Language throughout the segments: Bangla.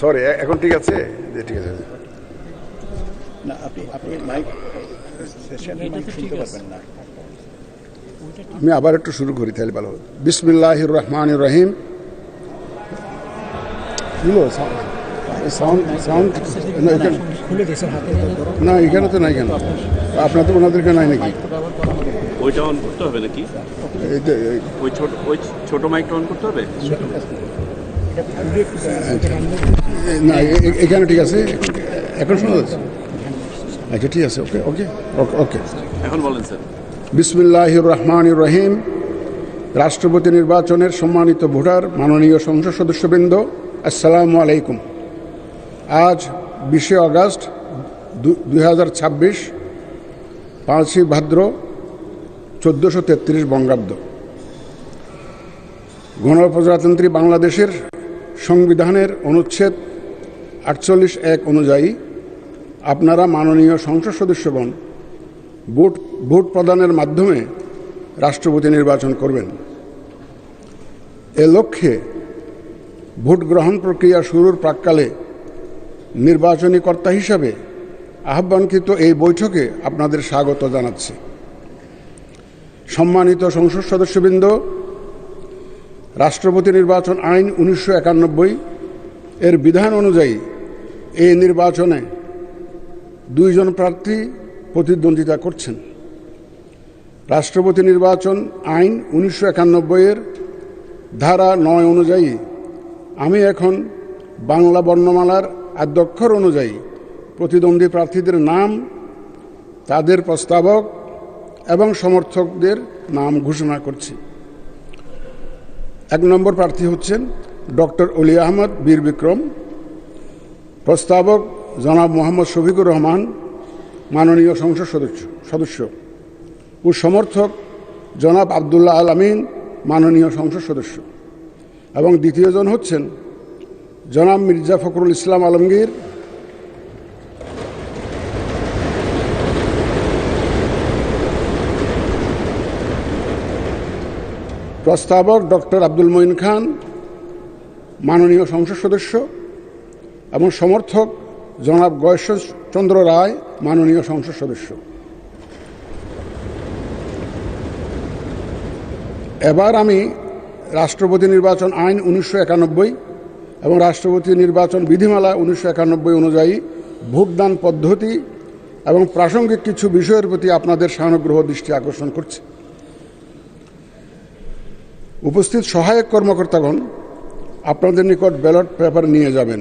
সরি, এখন ঠিক আছে? ঠিক আছে। না, আপনি মাইক সেশনে মাইক শুনতে পারবেন না। আমি আবার একটু শুরু করি তাহলে ভালো হবে। বিসমিল্লাহির রহমানির রহিম। না, এখানে তো নাই। কেন আপনার তো ওনাদেরকে নাই নাকি? ওইটা অন করতে হবে নাকি? ওই ছোট মাইকটা অন করতে হবে। না, এখানে ঠিক আছে, এখন শোনা যাচ্ছে। আচ্ছা, ঠিক আছে। ওকে ওকে ওকে। এখন বলেন স্যার। বিসমিল্লাহির রহমানির রহিম। রাষ্ট্রপতি নির্বাচনের সম্মানিত ভোটার, মাননীয় সংসদ সদস্যবৃন্দ, আসসালামু আলাইকুম। আজ 20 আগস্ট 2026, 5 ভাদ্র 1433 বঙ্গাব্দ। গণপ্রজাতন্ত্রী বাংলাদেশের সংবিধানের অনুচ্ছেদ 48(1) অনুযায়ী আপনারা মাননীয় সংসদ সদস্যগণ ভোট প্রদানের মাধ্যমে রাষ্ট্রপতি নির্বাচন করবেন। এ লক্ষ্যে ভোট গ্রহণ প্রক্রিয়া শুরুর প্রাক্কালে নির্বাচনী কর্তা হিসাবে আহ্বানকৃত এই বৈঠকে আপনাদের স্বাগত জানাচ্ছি। সম্মানিত সংসদ সদস্যবৃন্দ, রাষ্ট্রপতি নির্বাচন আইন 1991 এর বিধান অনুযায়ী এই নির্বাচনে 2 জন প্রার্থী প্রতিদ্বন্দ্বিতা করছেন। রাষ্ট্রপতি নির্বাচন আইন 1991 এর ধারা 9 অনুযায়ী আমি এখন বাংলা বর্ণমালার আদ্যক্ষর অনুযায়ী প্রতিদ্বন্দ্বী প্রার্থীদের নাম, তাদের প্রস্তাবক এবং সমর্থকদের নাম ঘোষণা করছি। 1 নম্বর প্রার্থী হচ্ছেন ডক্টর অলি আহমদ বীর বিক্রম। প্রস্তাবক জনাব মোহাম্মদ শফিকুর রহমান, মাননীয় সংসদ সদস্য ও সমর্থক জনাব আবদুল্লাহ আল আমিন, মাননীয় সংসদ সদস্য। এবং দ্বিতীয় জন হচ্ছেন জনাব মির্জা ফখরুল ইসলাম আলমগীর। প্রস্তাবক ডক্টর আব্দুল মঈন খান, মাননীয় সংসদ সদস্য, এবং সমর্থক জনাব গয়েশ্বর চন্দ্র রায়, মাননীয় সংসদ সদস্য। এবার আমি রাষ্ট্রপতি নির্বাচন আইন 1991 এবং রাষ্ট্রপতি নির্বাচন বিধিমালা 1991 অনুযায়ী ভোটদান পদ্ধতি এবং প্রাসঙ্গিক কিছু বিষয়ের প্রতি আপনাদের সানুগ্রহ দৃষ্টি আকর্ষণ করছি। উপস্থিত সহায়ক কর্মকর্তাগণ আপনাদের নিকট ব্যালট পেপার নিয়ে যাবেন।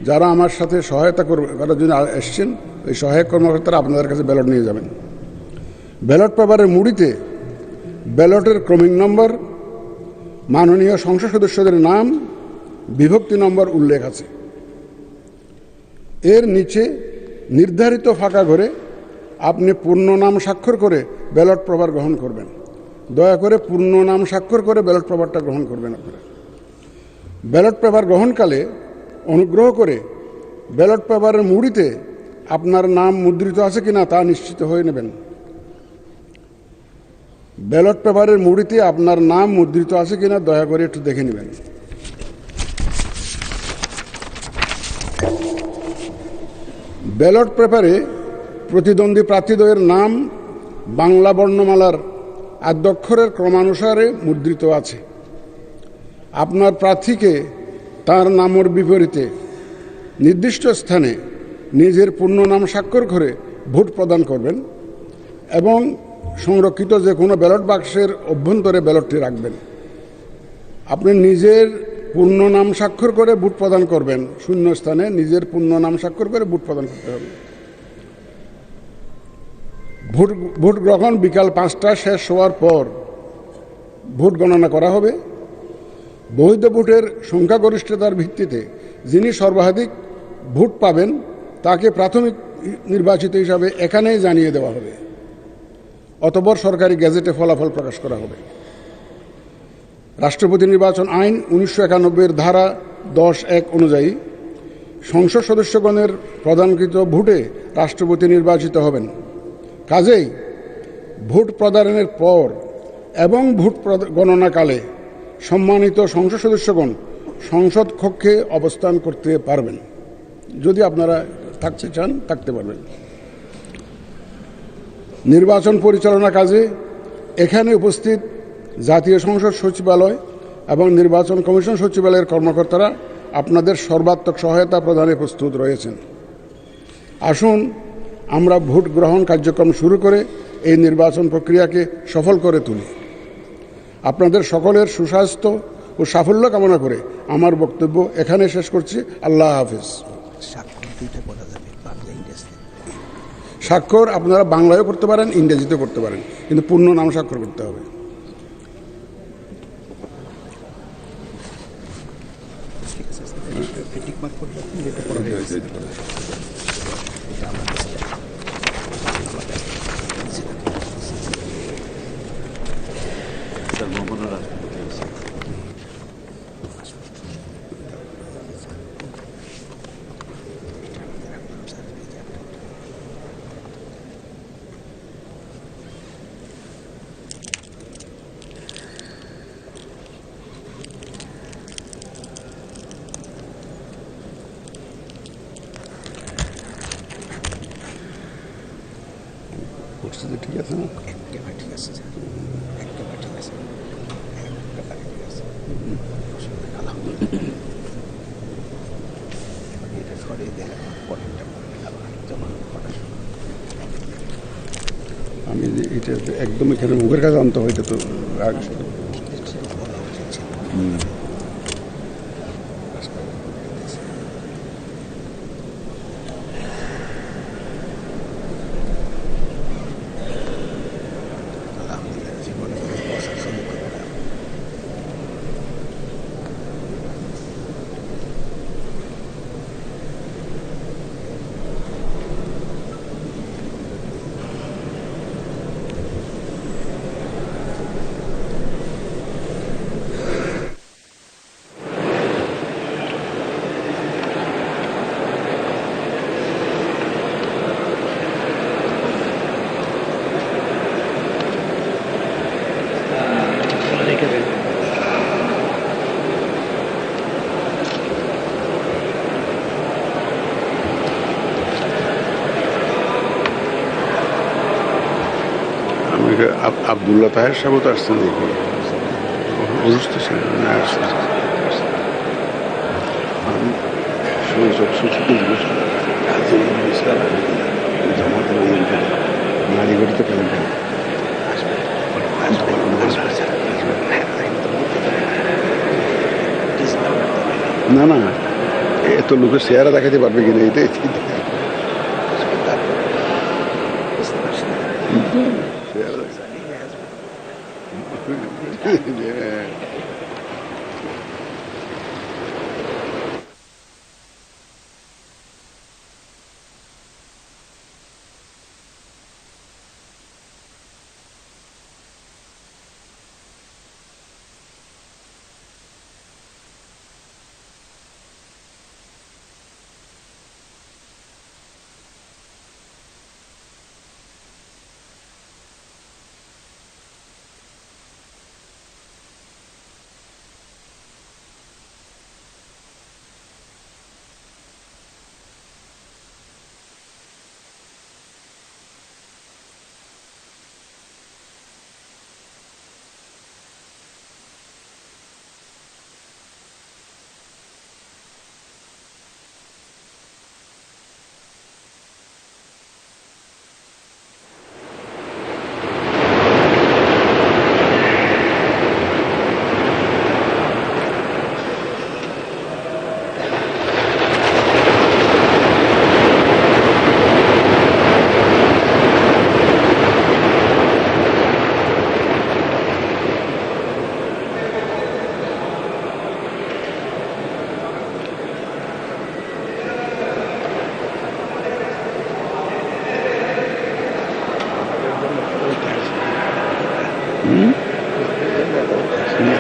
যারা আমার সাথে সহায়তা করার জন্য এসছেন, ওই সহায়ক কর্মকর্তারা আপনাদের কাছে ব্যালট নিয়ে যাবেন। ব্যালট পেপারের মুড়িতে ব্যালটের ক্রমিক নম্বর, মাননীয় সংসদ সদস্যদের নাম, বিভক্তি নম্বর উল্লেখ আছে। এর নিচে নির্ধারিত ফাঁকা ঘরে আপনি পূর্ণ নাম স্বাক্ষর করে ব্যালট পেপার গ্রহণ করবেন। দয়া করে পূর্ণ নাম স্বাক্ষর করে ব্যালট পেপারটা গ্রহণ করবেন আপনারা। ব্যালট পেপার গ্রহণকালে অনুগ্রহ করে ব্যালট পেপারের মুড়িতে আপনার নাম মুদ্রিত আছে কিনা তা নিশ্চিত হয়ে নেবেন। ব্যালট পেপারের মুড়িতে আপনার নাম মুদ্রিত আছে কিনা দয়া করে একটু দেখে নেবেন। ব্যালট পেপারে প্রতিদ্বন্দ্বী প্রার্থীদ্বয়ের নাম বাংলা বর্ণমালার আদ্যক্ষরের ক্রমানুসারে মুদ্রিত আছে। আপনার প্রার্থীকে তার নামের বিপরীতে নির্দিষ্ট স্থানে নিজের পূর্ণ নাম স্বাক্ষর করে ভোট প্রদান করবেন এবং সংরক্ষিত যে কোনো ব্যালট বাক্সের অভ্যন্তরে ব্যালটটি রাখবেন। আপনি নিজের পূর্ণ নাম স্বাক্ষর করে ভোট প্রদান করবেন। শূন্য স্থানে নিজের পূর্ণ নাম স্বাক্ষর করে ভোট প্রদান করতে হবে। ভোট গ্রহণ বিকাল 5টা শেষ হওয়ার পর ভোট গণনা করা হবে। বৈধ ভোটের সংখ্যাগরিষ্ঠতার ভিত্তিতে যিনি সর্বাধিক ভোট পাবেন তাকে প্রাথমিক নির্বাচিত হিসাবে এখানেই জানিয়ে দেওয়া হবে। অতঃপর সরকারি গেজেটে ফলাফল প্রকাশ করা হবে। রাষ্ট্রপতি নির্বাচন আইন 1991 এর ধারা 10(1) অনুযায়ী সংসদ সদস্যগণের প্রদানকৃত ভোটে রাষ্ট্রপতি নির্বাচিত হবেন। কাজেই ভোট প্রদানের পর এবং ভোট গণনাকালে সম্মানিত সংসদ সদস্যগণ সংসদ কক্ষে অবস্থান করতে পারবেন। যদি আপনারা থাকতে চান থাকতে পারবেন। নির্বাচন পরিচালনা কাজে এখানে উপস্থিত জাতীয় সংসদ সচিবালয় এবং নির্বাচন কমিশন সচিবালয়ের কর্মকর্তারা আপনাদের সর্বাত্মক সহায়তা প্রদানে প্রস্তুত রয়েছেন। আসুন আমরা ভোট গ্রহণ কার্যক্রম শুরু করে এই নির্বাচন প্রক্রিয়াকে সফল করে তুলি। আপনাদের সকলের সুস্বাস্থ্য ও সাফল্য কামনা করে আমার বক্তব্য এখানে শেষ করছি। আল্লাহ হাফিজ। স্বাক্ষর আপনারা বাংলায়ও করতে পারেন, ইংরেজিতেও করতে পারেন, কিন্তু পূর্ণ নাম স্বাক্ষর করতে হবে। স্যার মোহাম্মদ রাষ্ট্রপতি ঠিক আছে না? ঠিক আছে, ঠিক আছে। এটা সরিয়ে দিলে পরেরটা জমা করা। আমি এটা একদম এখানে মুখের কাছে আনতে হয়, এটা তো রাগ। আবদুল্লাহ তাহের সাহেব তো আসছেন, দেখি অসুস্থ ছিলেন না, আসছেন। আমি সুচিকে জিজ্ঞেস জামাতে নারীগড়িতে কেন কেন না না, এত লোকের চেহারা দেখাতে পারবে কিনা এটাই।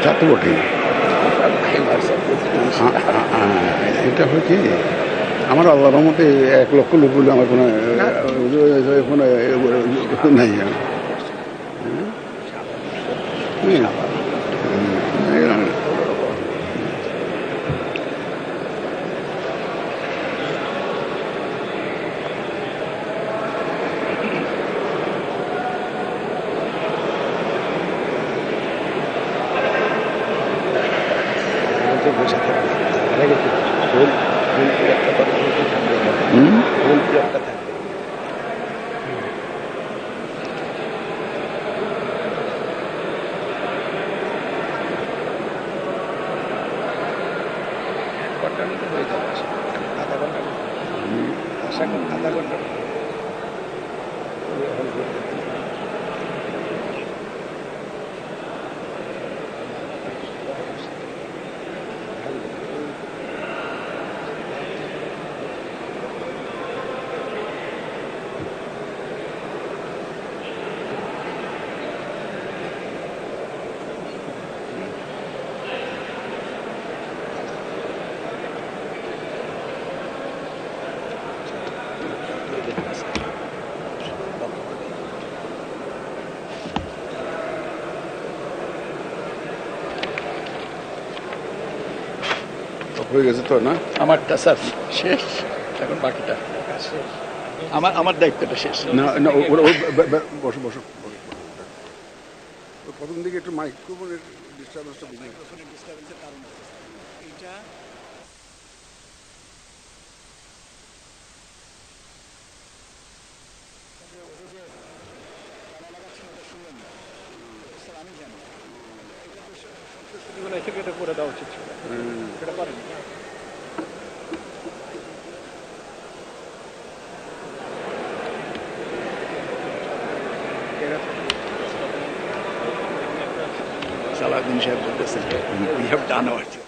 তা তো বটেই। এটা হয় কি, আমার আল্লাহর রহমতে 1 লক্ষ লোক বলে আমার কোনো নাই। সাথে ফুল একটা পরিস্থিতি থাকবে, ফুল একটা থাকবে। ঘন্টার মধ্যে হয়ে যাবে, আধা ঘন্টা, আশা করি আধা ঘন্টা। হয়ে গেছে তো না? আমারটা স্যার শেষ, এখন বাকিটা আমার দায়িত্বটা শেষ। না না, বসো বসো। প্রথম দিকে একটু মাইক্রোফোনের ডিস্টার্বেন্সটা বুঝে। এটা করে দেওয়া উচিত ছিল, সেটা করেনি। সালাউদ্দিন সাহেব বলতেছেন we have done our job.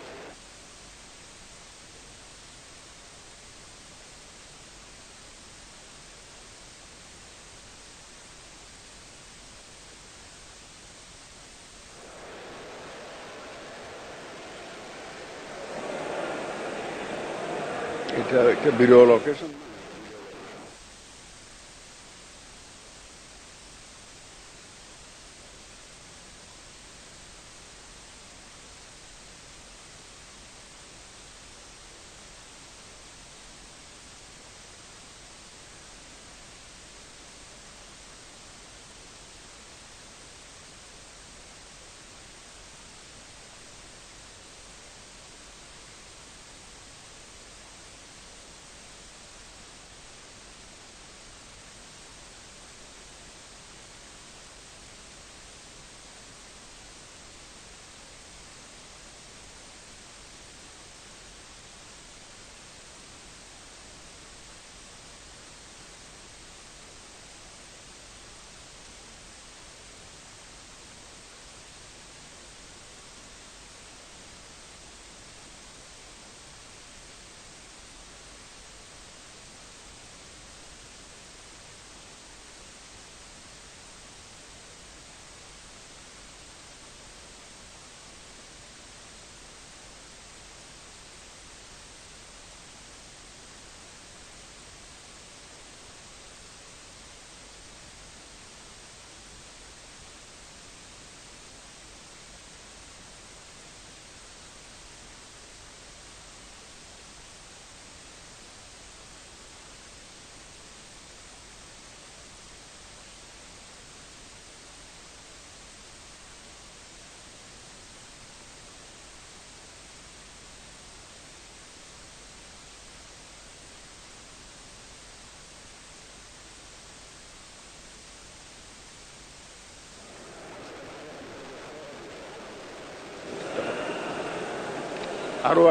এটা একটা বিরল অকেশন। আরো